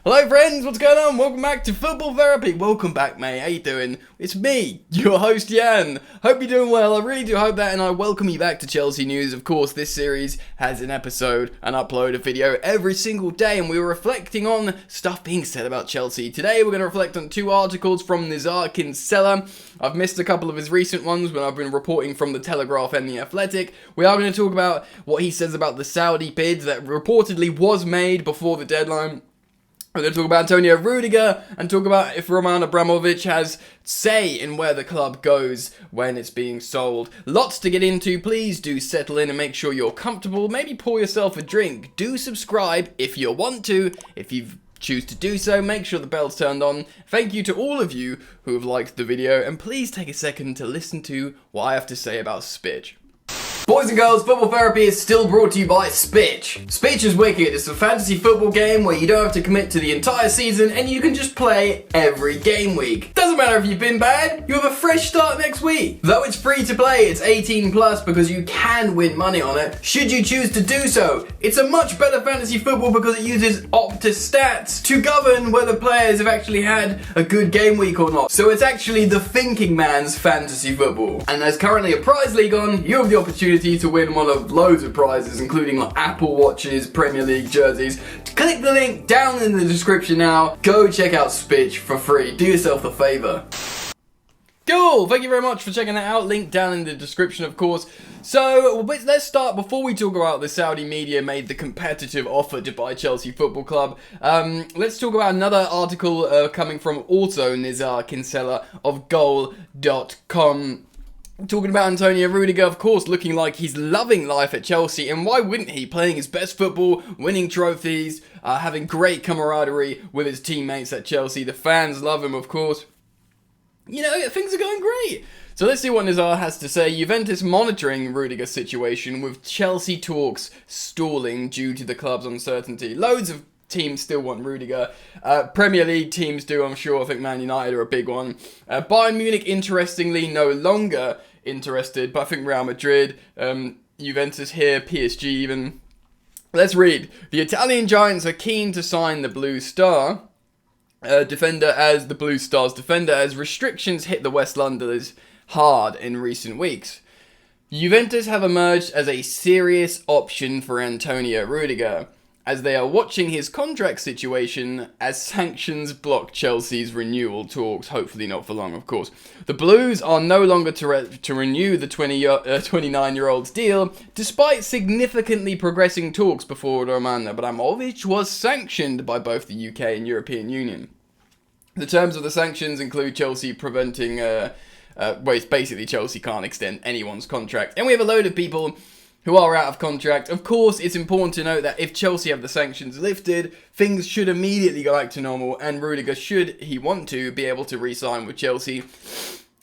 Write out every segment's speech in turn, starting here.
Hello friends, what's going on? Welcome back to Football Therapy. Welcome back, mate. How you doing? It's me, your host Jan. Hope you're doing well. I really do hope that, and I welcome you back to Chelsea News. Of course, this series has an episode and upload a video every single day, and we were reflecting on stuff being said about Chelsea. Today, we're going to reflect on two articles from Nizar Kinsella. I've missed a couple of his recent ones when I've been reporting from the Telegraph and the Athletic. We are going to talk about what he says about the Saudi bid that reportedly was made before the deadline. We're going to talk about Antonio Rudiger and talk about if Roman Abramovich has say in where the club goes when it's being sold. Lots to get into. Please do settle in and make sure you're comfortable. Maybe pour yourself a drink. Do subscribe if you want to. If you choose to do so, make sure the bell's turned on. Thank you to all of you who have liked the video, and please take a second to listen to what I have to say about Spitch. Boys and girls, Football Therapy is still brought to you by Spitch. Spitch is wicked. It's a fantasy football game where you don't have to commit to the entire season and you can just play every game week. Doesn't matter if you've been bad, you have a fresh start next week. Though it's free to play, it's 18 plus because you can win money on it should you choose to do so. It's a much better fantasy football because it uses Opta stats to govern whether players have actually had a good game week or not. So it's actually the thinking man's fantasy football. And there's currently a prize league on. You have the opportunity to win one of loads of prizes, including like Apple Watches, Premier League jerseys. Click the link down in the description now. Go check out Spitch for free. Do yourself a favour. Cool, thank you very much for checking that out. Link down in the description, of course. So, let's start, before we talk about the Saudi media made the competitive offer to buy Chelsea Football Club, let's talk about another article coming from also Nizar Kinsella of Goal.com. Talking about Antonio Rudiger, of course, looking like he's loving life at Chelsea, and why wouldn't he? Playing his best football, winning trophies, having great camaraderie with his teammates at Chelsea. The fans love him, of course. You know, things are going great. So let's see what Nizar has to say. Juventus monitoring Rudiger's situation, with Chelsea talks stalling due to the club's uncertainty. Loads of teams still want Rudiger. Premier League teams do, I'm sure. I think Man United are a big one. Bayern Munich, interestingly, no longer interested, but I think Real Madrid, Juventus here, PSG even. Let's read. The Italian giants are keen to sign the Blue Star defender as the Blue Stars defender as restrictions hit the West Londoners hard in recent weeks. Juventus have emerged as a serious option for Antonio Rudiger, as they are watching his contract situation as sanctions block Chelsea's renewal talks, hopefully not for long, of course. The Blues are no longer to renew the 29-year-old's deal, despite significantly progressing talks before Roman Abramovich was sanctioned by both the UK and European Union. The terms of the sanctions include Chelsea preventing, it's basically Chelsea can't extend anyone's contract. And we have a load of people who are out of contract. Of course, it's important to note that if Chelsea have the sanctions lifted, things should immediately go back to normal, and Rudiger, should he want to, be able to re-sign with Chelsea.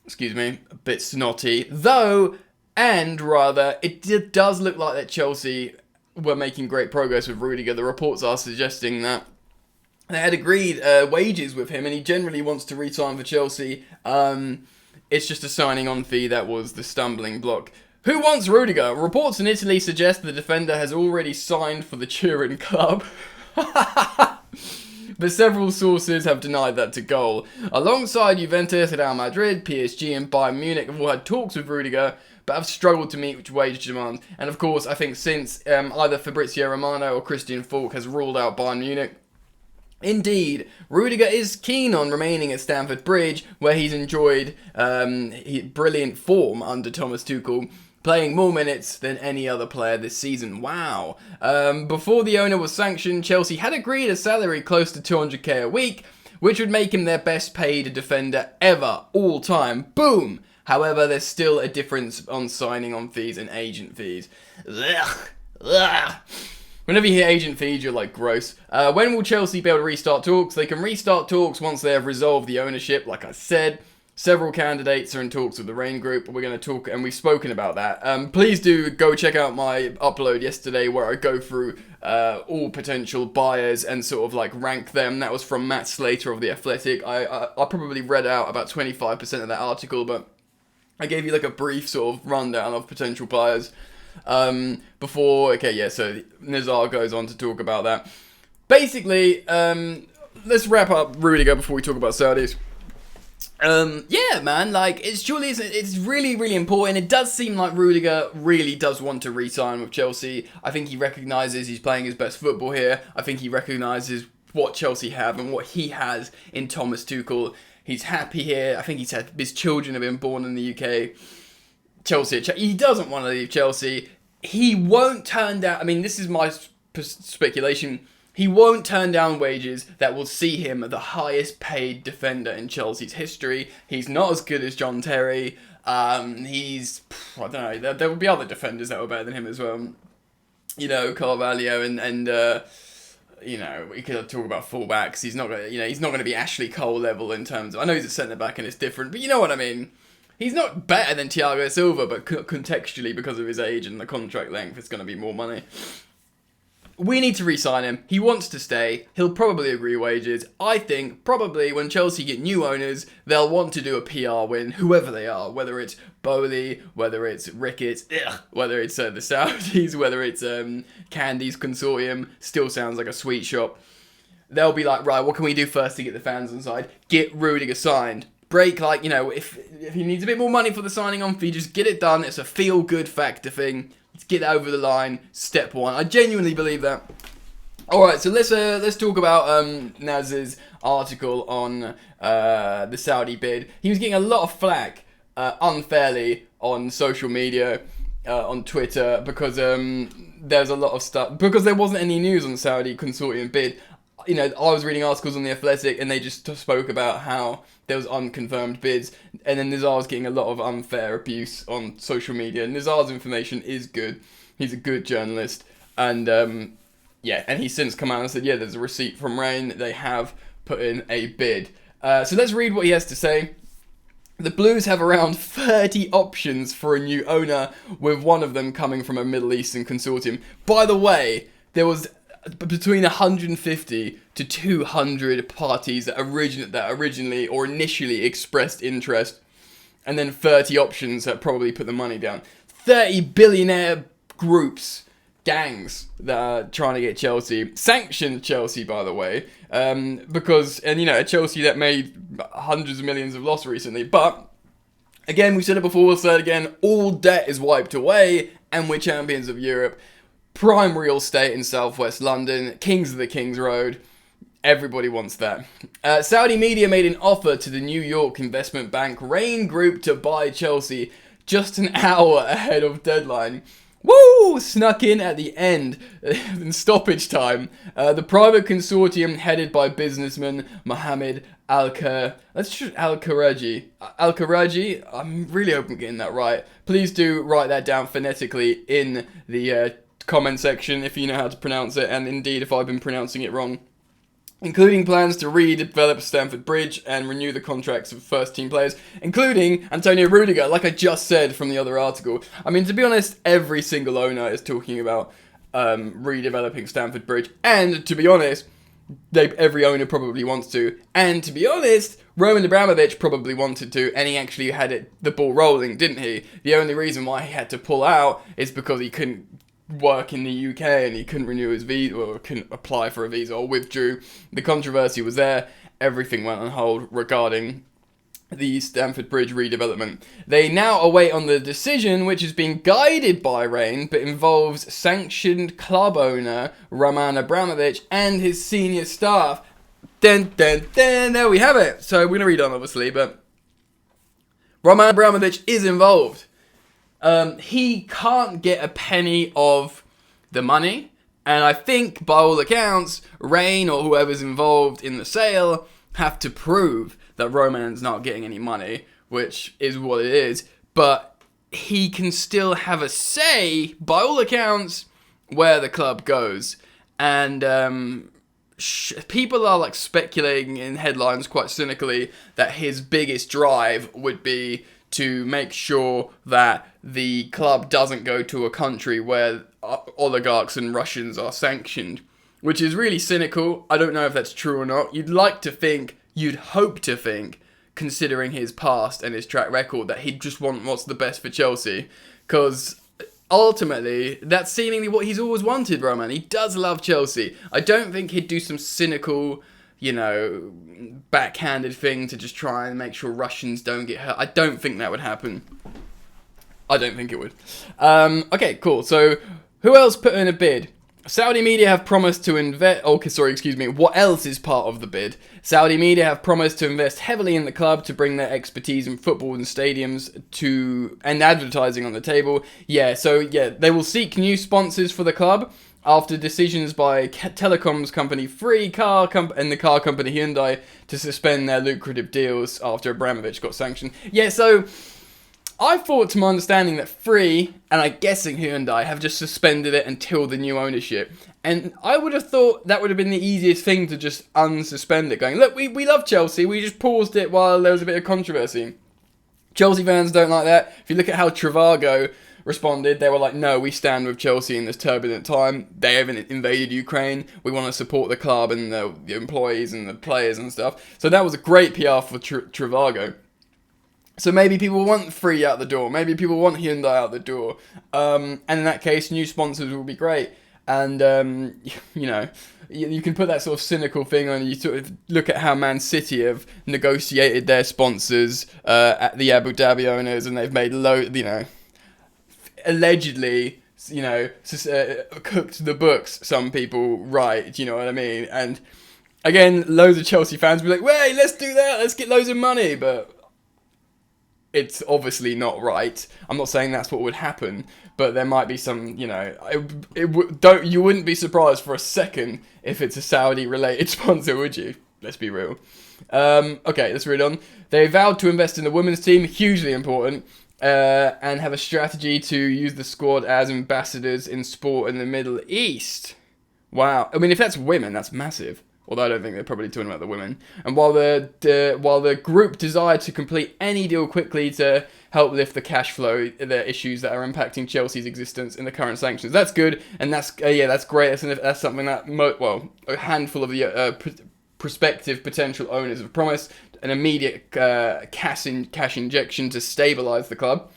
Excuse me, a bit snotty. Though, it does look like that Chelsea were making great progress with Rudiger. The reports are suggesting that they had agreed wages with him, and he generally wants to re-sign for Chelsea. It's just a signing on fee that was the stumbling block. Who wants Rudiger? Reports in Italy suggest the defender has already signed for the Turin club. But several sources have denied that to Goal. Alongside Juventus, Real Madrid, PSG and Bayern Munich have all had talks with Rudiger, but have struggled to meet wage demands. And of course, I think since either Fabrizio Romano or Christian Falk has ruled out Bayern Munich, indeed, Rudiger is keen on remaining at Stamford Bridge, where he's enjoyed brilliant form under Thomas Tuchel, playing more minutes than any other player this season. Wow. Before the owner was sanctioned, Chelsea had agreed a salary close to 200k a week, which would make him their best paid defender ever, all time. Boom! However, there's still a difference on signing on fees and agent fees. Ugh. Ugh. Whenever you hear agent fees, you're like, gross. When will Chelsea be able to restart talks? They can restart talks once they have resolved the ownership, like I said. Several candidates are in talks with the Rain Group. We're going to talk, and we've spoken about that. Please do go check out my upload yesterday where I go through all potential buyers and sort of like rank them. That was from Matt Slater of The Athletic. I probably read out about 25% of that article, but I gave you like a brief sort of rundown of potential buyers. So Nizar goes on to talk about that. Basically, let's wrap up Rudiger before we talk about Saudis. Yeah, man, like, it's really, really important. It does seem like Rudiger really does want to re-sign with Chelsea. I think he recognises he's playing his best football here. I think he recognises what Chelsea have and what he has in Thomas Tuchel. He's happy here. I think his children have been born in the UK. He doesn't want to leave Chelsea. He won't turn down, I mean, this is my speculation. He won't turn down wages that will see him the highest paid defender in Chelsea's history. He's not as good as John Terry. I don't know, there will be other defenders that were better than him as well. You know, Carvalho and you know, we could talk about fullbacks. He's not going to be Ashley Cole level in terms of, I know he's a centre back and it's different, but you know what I mean. He's not better than Thiago Silva, but contextually, because of his age and the contract length, it's going to be more money. We need to re-sign him. He wants to stay. He'll probably agree wages. I think probably when Chelsea get new owners, they'll want to do a PR win, whoever they are, whether it's Bowley, whether it's Ricketts, whether it's the Saudis, whether it's Candy's consortium. Still sounds like a sweet shop. They'll be like, right, what can we do first to get the fans on side? Get Rudiger signed. Break, like, you know, if he needs a bit more money for the signing on fee, just get it done. It's a feel-good factor thing. Let's get that over the line. Step one. I genuinely believe that. Alright, so let's talk about Naz's article on the Saudi bid. He was getting a lot of flack, unfairly, on social media, on Twitter, because there's a lot of stuff, because there wasn't any news on the Saudi consortium bid. You know, I was reading articles on The Athletic, and they just spoke about how there was unconfirmed bids, and then Nizar was getting a lot of unfair abuse on social media. Nizar's information is good. He's a good journalist, and yeah, and he's since come out and said, yeah, there's a receipt from Rain. They have put in a bid. So let's read what he has to say. The Blues have around 30 options for a new owner, with one of them coming from a Middle Eastern consortium. By the way, there was between 150 to 200 parties that originally or initially expressed interest, and then 30 options that probably put the money down. 30 billionaire groups, gangs that are trying to get Chelsea. Sanctioned Chelsea, by the way, because, and you know, a Chelsea that made hundreds of millions of loss recently. But again, we said it before, we'll say it again, all debt is wiped away, and we're champions of Europe. Prime real estate in southwest London, Kings of the Kings Road. Everybody wants that. Saudi media made an offer to the New York investment bank Rain Group to buy Chelsea just an hour ahead of deadline. Woo! Snuck in at the end, in stoppage time. The private consortium headed by businessman Mohammed Al-Karaji. Al-Karaji? I'm really hoping I'm getting that right. Please do write that down phonetically in the comment section if you know how to pronounce it, and indeed if I've been pronouncing it wrong. Including plans to redevelop Stamford Bridge and renew the contracts of first-team players, including Antonio Rudiger, like I just said from the other article. I mean, to be honest, every single owner is talking about redeveloping Stamford Bridge, and to be honest, every owner probably wants to, and to be honest, Roman Abramovich probably wanted to, and he actually had the ball rolling, didn't he? The only reason why he had to pull out is because he couldn't work in the UK and he couldn't renew his visa, or couldn't apply for a visa, or withdrew. The controversy was there. Everything went on hold regarding the Stamford Bridge redevelopment. They now await on the decision, which is being guided by Rain, but involves sanctioned club owner Roman Abramovich and his senior staff. There we have it. So we're going to read on, obviously, but Roman Abramovich is involved. He can't get a penny of the money, and I think, by all accounts, Rain or whoever's involved in the sale have to prove that Roman's not getting any money, which is what it is, but he can still have a say, by all accounts, where the club goes. And people are like speculating in headlines quite cynically that his biggest drive would be to make sure that the club doesn't go to a country where oligarchs and Russians are sanctioned, which is really cynical. I don't know if that's true or not. You'd hope to think, considering his past and his track record, that he'd just want what's the best for Chelsea, because ultimately, that's seemingly what he's always wanted, Roman. He does love Chelsea. I don't think he'd do some cynical, backhanded thing to just try and make sure Russians don't get hurt. I don't think that would happen. I don't think it would. Okay, cool. So, who else put in a bid? Saudi media have promised to invest... What else is part of the bid? Saudi media have promised to invest heavily in the club to bring their expertise in football and stadiums and advertising on the table. They will seek new sponsors for the club after decisions by telecoms company Free and the car company Hyundai to suspend their lucrative deals after Abramovich got sanctioned. I thought, to my understanding, that Free, and I'm guessing Hyundai, have just suspended it until the new ownership. And I would have thought that would have been the easiest thing to just unsuspend it, going, look, we love Chelsea, we just paused it while there was a bit of controversy. Chelsea fans don't like that. If you look at how Trivago responded, they were like, no, we stand with Chelsea in this turbulent time. They haven't invaded Ukraine. We want to support the club and the employees and the players and stuff. So that was a great PR for Trivago. So maybe people want Free out the door. Maybe people want Hyundai out the door. And in that case, new sponsors will be great. And, you can put that sort of cynical thing on. You sort of look at how Man City have negotiated their sponsors at the Abu Dhabi owners, and they've made allegedly, cooked the books, some people write, do you know what I mean? And again, loads of Chelsea fans will be like, wait, let's do that, let's get loads of money, but it's obviously not right. I'm not saying that's what would happen, but there might be some, you wouldn't be surprised for a second if it's a Saudi-related sponsor, would you? Let's be real. Okay, let's read on. They vowed to invest in the women's team, hugely important, and have a strategy to use the squad as ambassadors in sport in the Middle East. Wow. I mean, if that's women, that's massive. Although I don't think they're probably talking about the women. And while the group desired to complete any deal quickly to help lift the cash flow, the issues that are impacting Chelsea's existence in the current sanctions. That's good, and that's great. That's something that a handful of the prospective potential owners have promised an immediate cash injection to stabilise the club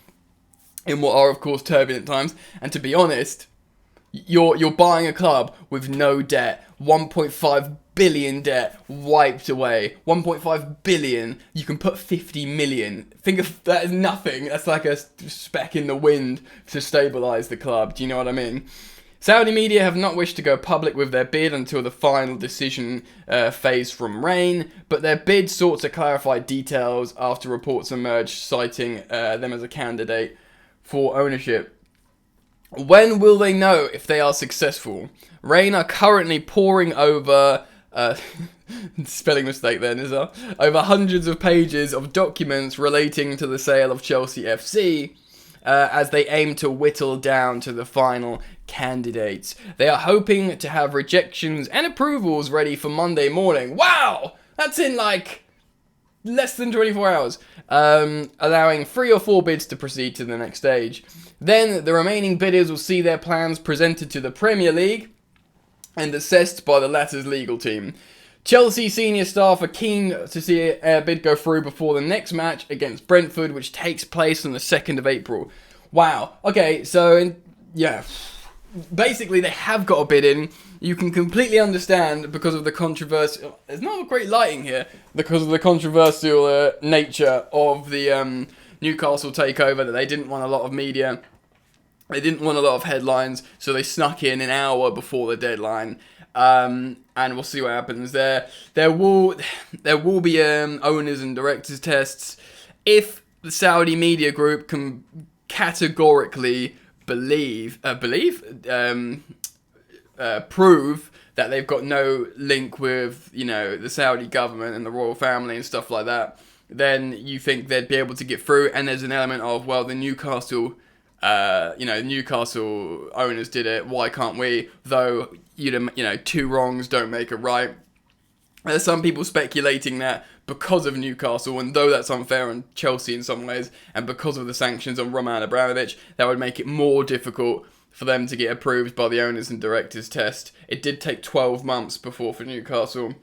in what are, of course, turbulent times. And to be honest, you're buying a club with no debt, 1.5 billion debt wiped away, 1.5 billion. You can put 50 million. Think of that as nothing. That's like a speck in the wind to stabilise the club. Do you know what I mean? Saudi media have not wished to go public with their bid until the final decision phase from Rain, but their bid sought to clarify details after reports emerged citing them as a candidate for ownership. When will they know if they are successful? Rain are currently poring over spelling mistake there, Nizar. Over hundreds of pages of documents relating to the sale of Chelsea F.C. As they aim to whittle down to the final candidates. They are hoping to have rejections and approvals ready for Monday morning. Wow! That's in less than 24 hours. Allowing 3 or 4 bids to proceed to the next stage. Then the remaining bidders will see their plans presented to the Premier League and assessed by the latter's legal team. Chelsea senior staff are keen to see a bid go through before the next match against Brentford, which takes place on the 2nd of April. Wow. Okay, so, basically they have got a bid in. You can completely understand because of the controversial... There's not great lighting here. Because of the controversial nature of the Newcastle takeover, that they didn't want a lot of media. They didn't want a lot of headlines, so they snuck in an hour before the deadline. And we'll see what happens there. There will be owners and directors tests. If the Saudi media group can categorically prove that they've got no link with, the Saudi government and the royal family and stuff like that, then you think they'd be able to get through. And there's an element of, well, the Newcastle owners did it, why can't we? Though, 2 wrongs don't make a right. There's some people speculating that because of Newcastle, and though that's unfair on Chelsea in some ways, and because of the sanctions on Roman Abramovich, that would make it more difficult for them to get approved by the owners and directors test. It did take 12 months before for Newcastle.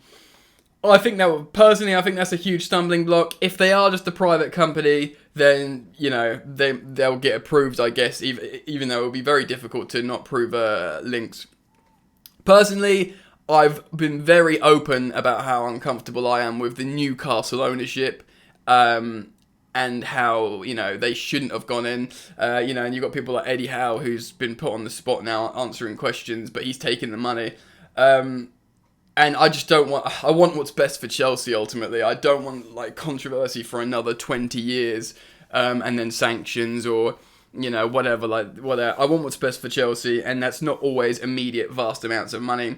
I think that's a huge stumbling block. If they are just a private company, then, they'll get approved, I guess, even though it will be very difficult to not prove links. Personally, I've been very open about how uncomfortable I am with the Newcastle ownership, and how, they shouldn't have gone in, and you've got people like Eddie Howe, who's been put on the spot now answering questions, but he's taking the money. And I just I want what's best for Chelsea ultimately. I don't want controversy for another 20 years, and then sanctions or, whatever. I want what's best for Chelsea, and that's not always immediate vast amounts of money.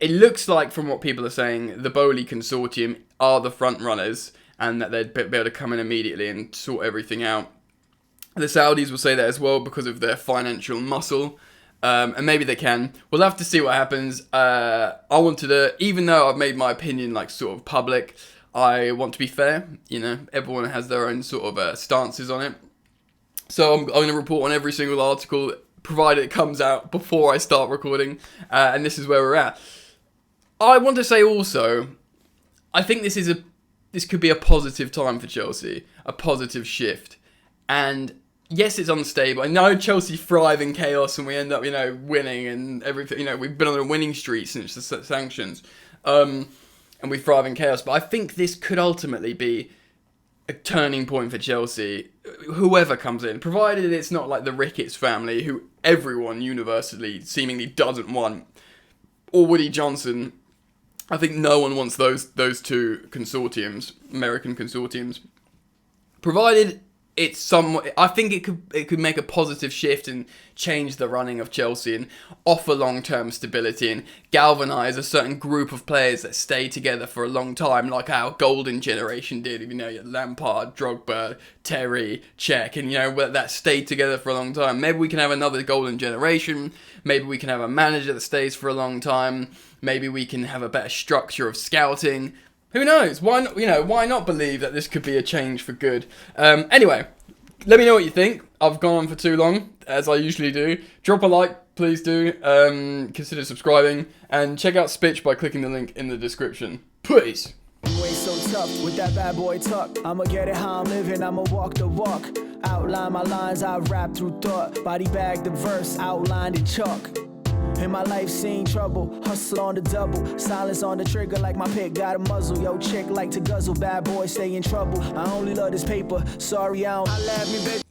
It looks like, from what people are saying, the Bowley consortium are the front runners, and that they'd be able to come in immediately and sort everything out. The Saudis will say that as well because of their financial muscle, and maybe they can. We'll have to see what happens. I wanted to, even though I've made my opinion sort of public, I want to be fair. Everyone has their own sort of stances on it. So I'm going to report on every single article, provided it comes out before I start recording, and this is where we're at. I want to say also, I think this could be a positive time for Chelsea, a positive shift. And yes, it's unstable. I know Chelsea thrive in chaos and we end up, winning and everything. We've been on a winning streak since the sanctions. And we thrive in chaos. But I think this could ultimately be a turning point for Chelsea, whoever comes in, provided it's not like the Ricketts family, who everyone universally seemingly doesn't want, or Woody Johnson. I think no one wants those two consortiums, American consortiums. Provided it's somewhat, I think it could make a positive shift and change the running of Chelsea and offer long-term stability and galvanise a certain group of players that stay together for a long time, like our golden generation did. Lampard, Drogba, Terry, Cech, and that stayed together for a long time. Maybe we can have another golden generation. Maybe we can have a manager that stays for a long time. Maybe we can have a better structure of scouting. Who knows? Why not believe that this could be a change for good? Anyway, let me know what you think. I've gone on for too long, as I usually do. Drop a like, please do. Consider subscribing. And check out Spitch by clicking the link in the description. Peace. You ain't so tough with that bad boy tuck. I'ma get it how I'm living, I'ma walk the walk. Outline my lines, I rap through thought. Body bag the verse, outlined in chalk. In my life seen trouble, hustle on the double. Silence on the trigger like my pick got a muzzle. Yo, chick like to guzzle, bad boy stay in trouble. I only love this paper, sorry I don't. I love me, bitch.